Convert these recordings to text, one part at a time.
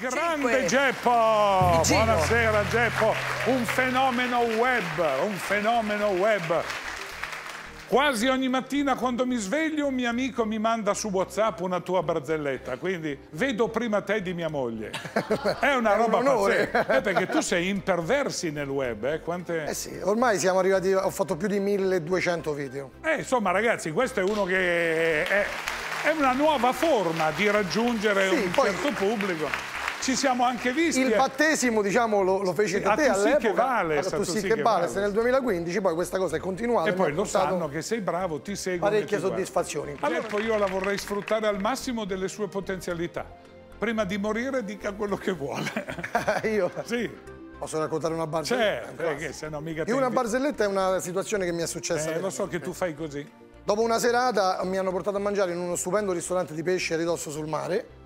Grande Geppo! Buonasera Geppo, un fenomeno web. Quasi ogni mattina quando mi sveglio un mio amico mi manda su WhatsApp una tua barzelletta, quindi vedo prima te di mia moglie. È una roba pazzesca, perché tu sei imperversi nel web, quante... Eh sì, ormai siamo arrivati, ho fatto più di 1200 video. Insomma ragazzi, questo è uno che è una nuova forma di raggiungere un certo pubblico. Ci siamo anche visti. Il battesimo, diciamo, lo feci da te all'epoca. Tu sì che vale, nel 2015, poi questa cosa è continuata. E poi lo sanno che sei bravo, ti seguono. Parecchie soddisfazioni. Allora io la vorrei sfruttare al massimo delle sue potenzialità. Prima di morire dica quello che vuole. Io? Sì. Posso raccontare una barzelletta? Certo, perché se no mica... Una barzelletta è una situazione che mi è successa. Lo so che tu fai così. Dopo una serata mi hanno portato a mangiare in uno stupendo ristorante di pesce a ridosso sul mare.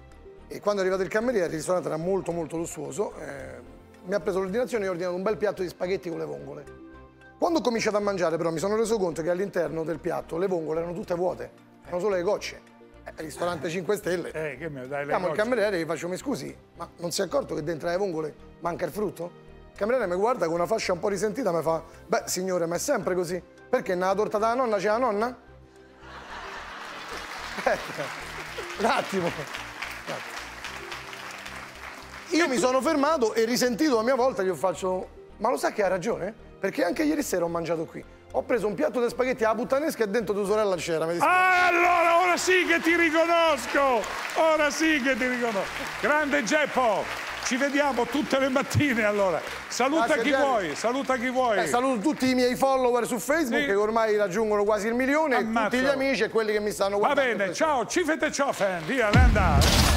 E quando è arrivato il cameriere, il ristorante era molto lussuoso, mi ha preso l'ordinazione e ho ordinato un bel piatto di spaghetti con le vongole. Quando ho cominciato a mangiare però mi sono reso conto che all'interno del piatto le vongole erano tutte vuote, erano solo le gocce. Ristorante 5 stelle. Che mi dai le Chiamo gocce. il cameriere e gli faccio, mi scusi, ma non si è accorto che dentro le vongole manca il frutto? Il cameriere mi guarda con una faccia un po' risentita e mi fa, beh signore, ma è sempre così? Perché nella torta della nonna c'è la nonna? Un attimo. Io mi sono fermato e risentito a mia volta gli faccio, ma lo sa che ha ragione? Perché anche ieri sera ho mangiato qui. Ho preso un piatto di spaghetti alla puttanesca e dentro tua sorella c'era. Allora, ora sì che ti riconosco! Ora sì che ti riconosco! Grande Geppo! Ci vediamo tutte le mattine allora. Saluta chi vuoi, saluta chi vuoi. Saluto tutti i miei follower su Facebook che ormai raggiungono quasi il milione, e tutti gli amici e quelli che mi stanno guardando. Va bene, ciao, ci fate ciò, fan. Via, Lenda.